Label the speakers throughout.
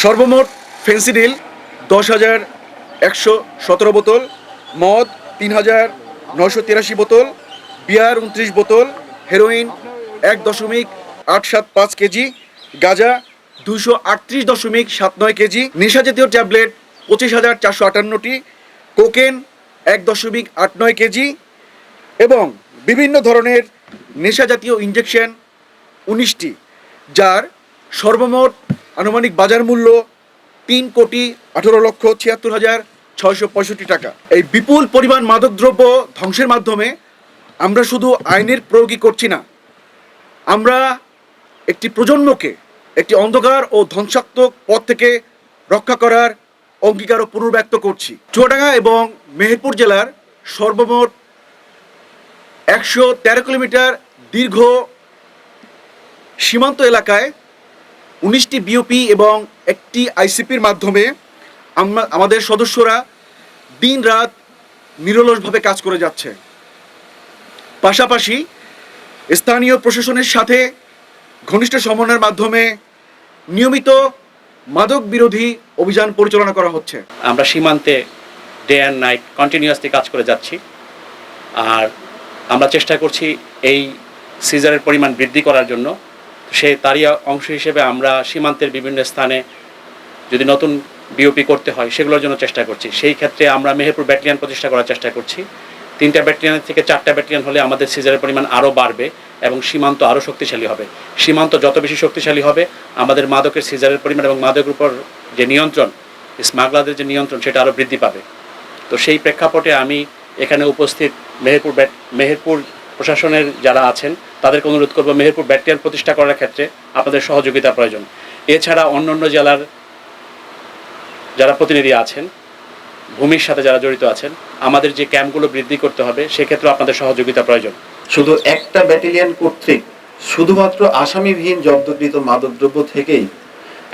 Speaker 1: সর্বমোট ফেন্সিডিল 10,117 বোতল, মদ 3,983 বোতল, বিয়ার 29 বোতল, হেরোইন 1.875 কেজি, গাঁজা 238.79 কেজি, নেশাজাতীয় ট্যাবলেট 25,458টি, কোকেন 1.89 কেজি এবং বিভিন্ন ধরনের নেশাজাতীয় ইনজেকশন 19টি, যার সর্বমোট আনুমানিক বাজার মূল্য 3,18,76,665 টাকা। এই বিপুল পরিমাণ মাদকদ্রব্য ধ্বংসের মাধ্যমে আমরা শুধু আইনের প্রয়োগই করছি না, আমরা একটি প্রজন্মকে একটি অন্ধকার ও ধ্বংসাত্মক পথ থেকে রক্ষা করার অঙ্গীকারও পুনর্ব্যক্ত করছি। চুয়াডাঙ্গা এবং মেহেরপুর জেলার সর্বমোট 113 কিলোমিটার দীর্ঘ সীমান্ত এলাকায় 19টি বিওপি এবং একটি আইসিপির মাধ্যমে আমাদের সদস্যরা দিন রাত নিরলসভাবে কাজ করে যাচ্ছে। পাশাপাশি স্থানীয় প্রশাসনের সাথে ঘনিষ্ঠ সমন্বয়ের মাধ্যমে নিয়মিত মাদক বিরোধী অভিযান পরিচালনা করা হচ্ছে।
Speaker 2: আমরা সীমান্তে ডে অ্যান্ড নাইট কন্টিনিউয়াসলি কাজ করে যাচ্ছি, আর আমরা চেষ্টা করছি এই সিজারের পরিমাণ বৃদ্ধি করার জন্য। তারই অংশ হিসেবে আমরা সীমান্তের বিভিন্ন স্থানে যদি নতুন বিওপি করতে হয় সেগুলোর জন্য চেষ্টা করছি। সেই ক্ষেত্রে আমরা মেহেরপুর ব্যাটালিয়ন প্রতিষ্ঠা করার চেষ্টা করছি। 3টা ব্যাটালিয়নের থেকে 4টা ব্যাটালিয়ন হলে আমাদের সিজারের পরিমাণ আরও বাড়বে এবং সীমান্ত আরও শক্তিশালী হবে। সীমান্ত যত বেশি শক্তিশালী হবে, আমাদের মাদকের সিজারের পরিমাণ এবং মাদকের উপর যে নিয়ন্ত্রণ, স্মাগলারদের যে নিয়ন্ত্রণ, সেটা আরও বৃদ্ধি পাবে। তো সেই প্রেক্ষাপটে আমি এখানে উপস্থিত মেহেরপুর প্রশাসনের যারা আছেন তাদেরকে অনুরোধ করব, মেহেরপুর ব্যাটালিয়ন প্রতিষ্ঠা করার ক্ষেত্রে আপনাদের সহযোগিতা প্রয়োজন। এছাড়া অন্যান্য জেলার যারা প্রতিনিধি আছেন, ভূমির সাথে যারা জড়িত আছেন, আমাদের যে ক্যাম্পগুলো বৃদ্ধি করতে হবে সেক্ষেত্রে আপনাদের সহযোগিতা প্রয়োজন।
Speaker 3: শুধু একটা ব্যাটালিয়ন কর্তৃক শুধুমাত্র আসামিবিহীন জব্দকৃত মাদকদ্রব্য থেকেই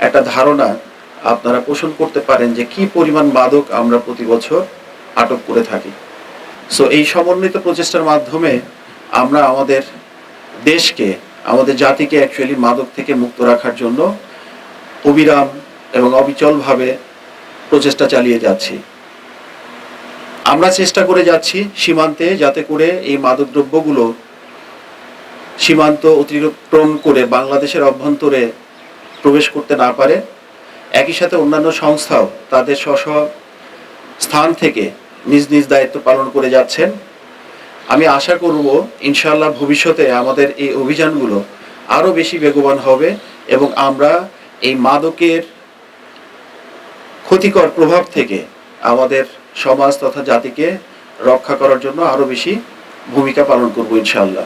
Speaker 3: একটা ধারণা আপনারা পোষণ করতে পারেন যে কি পরিমাণ মাদক আমরা প্রতি বছর আটক করে থাকি। সো এই সমন্বিত প্রচেষ্টার মাধ্যমে আমরা আমাদের দেশকে, আমাদের জাতিকে অ্যাকচুয়ালি মাদক থেকে মুক্ত রাখার জন্য অবিরাম এবং অবিচলভাবে প্রচেষ্টা চালিয়ে যাচ্ছি। আমরা চেষ্টা করে যাচ্ছি সীমান্তে যাতে করে এই মাদকদ্রব্যগুলো সীমান্ত অতিক্রম করে বাংলাদেশের অভ্যন্তরে প্রবেশ করতে না পারে। একই সাথে অন্যান্য সংস্থাও তাদের স্ব স্থান থেকে নিজ নিজ দায়িত্ব পালন করে যাচ্ছেন। আমি আশা করব ইনশাআল্লাহ ভবিষ্যতে আমাদের এই অভিযানগুলো আরও বেশি বেগবান হবে এবং আমরা এই মাদকের ক্ষতিকর প্রভাব থেকে আমাদের সমাজ তথা জাতিকে রক্ষা করার জন্য আরও বেশি ভূমিকা পালন করব ইনশাআল্লাহ।